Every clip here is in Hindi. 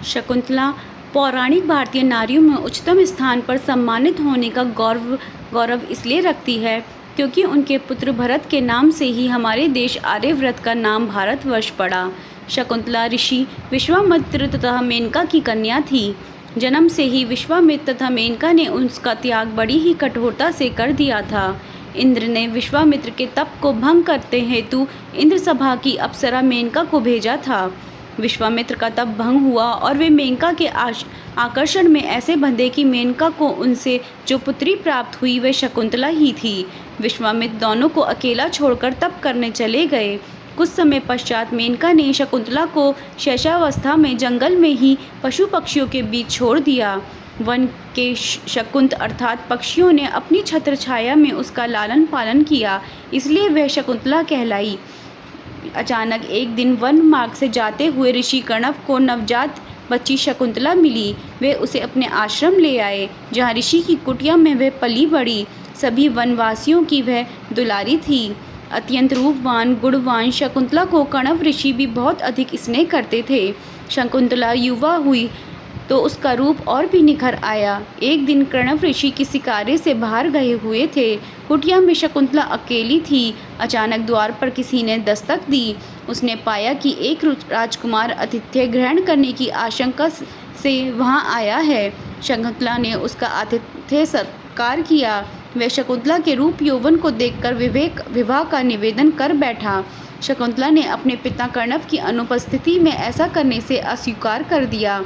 शकुंतला पौराणिक भारतीय नारियों में उच्चतम स्थान पर सम्मानित होने का गौरव इसलिए रखती है क्योंकि उनके पुत्र भरत के नाम से ही हमारे देश आर्यव्रत का नाम भारतवर्ष पड़ा। शकुंतला ऋषि विश्वामित्र तथा मेनका की कन्या थी। जन्म से ही विश्वामित्र तथा मेनका ने उसका त्याग बड़ी ही कठोरता से कर दिया था। इंद्र ने विश्वामित्र के तप को भंग करते हेतु इंद्र सभा की अप्सरा मेनका को भेजा था। विश्वामित्र का तप भंग हुआ और वे मेनका के आकर्षण में ऐसे बंधे कि मेनका को उनसे जो पुत्री प्राप्त हुई वह शकुंतला ही थी। विश्वामित्र दोनों को अकेला छोड़कर तप करने चले गए। कुछ समय पश्चात मेनका ने शकुंतला को शैशवावस्था में जंगल में ही पशु पक्षियों के बीच छोड़ दिया। वन के शकुंत अर्थात पक्षियों ने अपनी छत्र छाया में उसका लालन पालन किया, इसलिए वह शकुंतला कहलाई। अचानक एक दिन वन मार्ग से जाते हुए ऋषि कण्व को नवजात बच्ची शकुंतला मिली। वे उसे अपने आश्रम ले आए, जहाँ ऋषि की कुटिया में वह पली बढ़ी। सभी वनवासियों की वह दुलारी थी। अत्यंत रूपवान गुणवान शकुंतला को कण्व ऋषि भी बहुत अधिक स्नेह करते थे। शकुंतला युवा हुई तो उसका रूप और भी निखर आया। एक दिन कण्व ऋषि किसी कार्य से बाहर गए हुए थे। कुटिया में शकुंतला अकेली थी। अचानक द्वार पर किसी ने दस्तक दी। उसने पाया कि एक राजकुमार आतिथ्य ग्रहण करने की आशंका से वहां आया है। शकुंतला ने उसका आतिथ्य सत्कार किया। वह शकुंतला के रूप यौवन को देखकर विवाह का निवेदन कर बैठा। शकुंतला ने अपने पिता कण्व की अनुपस्थिति में ऐसा करने से अस्वीकार कर दिया।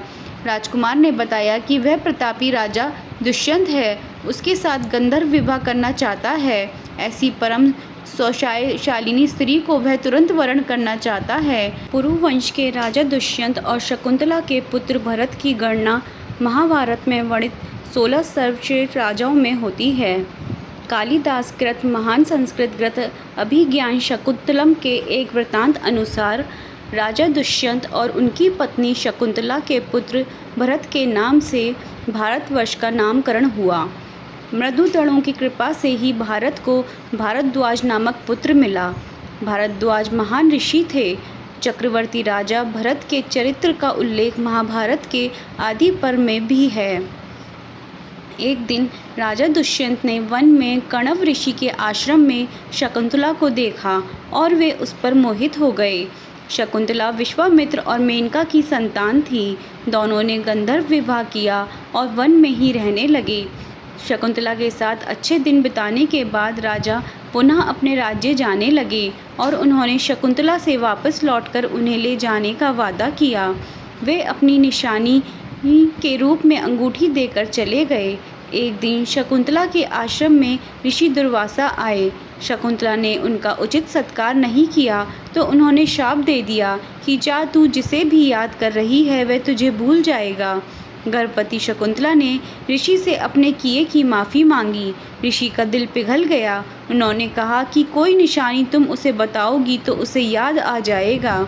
राजकुमार ने बताया कि वह प्रतापी राजा दुष्यंत है, उसके साथ गंधर्व विवाह करना चाहता है। ऐसी परम सौशालिनी स्त्री को वह तुरंत वरण करना चाहता है। पुरुवंश के राजा दुष्यंत और शकुंतला के पुत्र भरत की गणना महाभारत में वर्णित 16 सर्वश्रेष्ठ राजाओं में होती है। कालिदास कृत महान संस्कृत ग्रंथ अभिज्ञान शकुंतलम के एक वृत्तांत अनुसार राजा दुष्यंत और उनकी पत्नी शकुंतला के पुत्र भरत के नाम से भारतवर्ष का नामकरण हुआ। मृदुतड़ों की कृपा से ही भारत को भारद्वाज नामक पुत्र मिला। भारद्वाज महान ऋषि थे। चक्रवर्ती राजा भरत के चरित्र का उल्लेख महाभारत के आदि पर्व में भी है। एक दिन राजा दुष्यंत ने वन में कण्व ऋषि के आश्रम में शकुंतला को देखा और वे उस पर मोहित हो गए। शकुंतला विश्वामित्र और मेनका की संतान थी। दोनों ने गंधर्व विवाह किया और वन में ही रहने लगे। शकुंतला के साथ अच्छे दिन बिताने के बाद राजा पुनः अपने राज्य जाने लगे और उन्होंने शकुंतला से वापस लौटकर उन्हें ले जाने का वादा किया। वे अपनी निशानी के रूप में अंगूठी देकर चले गए। एक दिन शकुंतला के आश्रम में ऋषि दुर्वासा आए। शकुंतला ने उनका उचित सत्कार नहीं किया तो उन्होंने शाप दे दिया कि जा तू जिसे भी याद कर रही है वह तुझे भूल जाएगा। गर्भवती शकुंतला ने ऋषि से अपने किए की माफ़ी मांगी। ऋषि का दिल पिघल गया। उन्होंने कहा कि कोई निशानी तुम उसे बताओगी तो उसे याद आ जाएगा।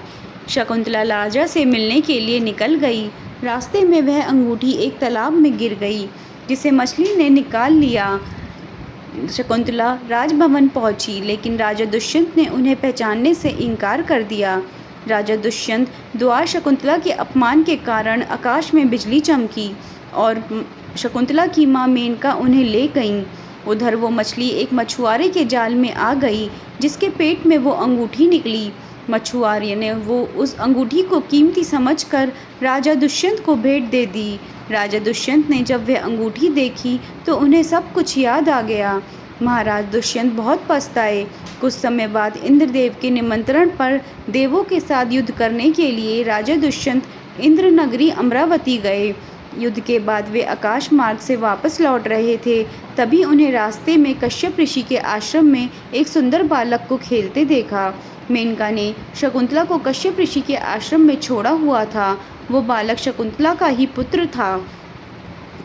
शकुंतला राजा से मिलने के लिए निकल गई। रास्ते में वह अंगूठी एक तालाब में गिर गई, जिसे मछली ने निकाल लिया। शकुंतला राजभवन पहुंची, लेकिन राजा दुष्यंत ने उन्हें पहचानने से इनकार कर दिया। राजा दुष्यंत द्वारा शकुंतला के अपमान के कारण आकाश में बिजली चमकी और शकुंतला की मां मेनका उन्हें ले गईं। उधर वो मछली एक मछुआरे के जाल में आ गई, जिसके पेट में वो अंगूठी निकली। मछुआरे ने वो उस अंगूठी को कीमती समझकर राजा दुष्यंत को भेंट दे दी। राजा दुष्यंत ने जब वह अंगूठी देखी तो उन्हें सब कुछ याद आ गया। महाराज दुष्यंत बहुत पछताए। कुछ समय बाद इंद्रदेव के निमंत्रण पर देवों के साथ युद्ध करने के लिए राजा दुष्यंत इंद्र नगरी अमरावती गए। युद्ध के बाद वे आकाश मार्ग से वापस लौट रहे थे। तभी उन्हें रास्ते में कश्यप ऋषि के आश्रम में एक सुंदर बालक को खेलते देखा। मेनका ने शकुंतला को कश्यप ऋषि के आश्रम में छोड़ा हुआ था। वो बालक शकुंतला का ही पुत्र था।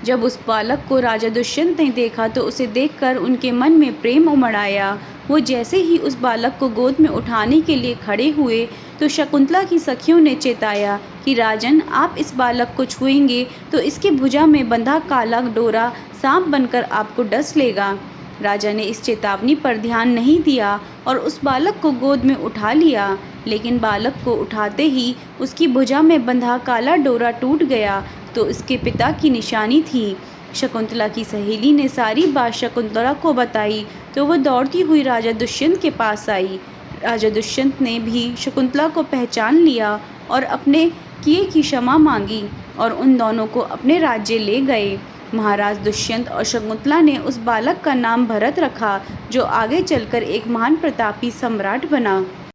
जब उस बालक को राजा दुष्यंत ने देखा तो उसे देखकर उनके मन में प्रेम उमड़ आया। वो जैसे ही उस बालक को गोद में उठाने के लिए खड़े हुए तो शकुंतला की सखियों ने चेताया कि राजन, आप इस बालक को छुएंगे तो इसके भुजा में बंधा काला डोरा सांप बनकर आपको डस लेगा। राजा ने इस चेतावनी पर ध्यान नहीं दिया और उस बालक को गोद में उठा लिया। लेकिन बालक को उठाते ही उसकी भुजा में बंधा काला डोरा टूट गया तो उसके पिता की निशानी थी। शकुंतला की सहेली ने सारी बात शकुंतला को बताई तो वह दौड़ती हुई राजा दुष्यंत के पास आई। राजा दुष्यंत ने भी शकुंतला को पहचान लिया और अपने किए की क्षमा मांगी और उन दोनों को अपने राज्य ले गए। महाराज दुष्यंत और शकुंतला ने उस बालक का नाम भरत रखा, जो आगे चलकर एक महान प्रतापी सम्राट बना।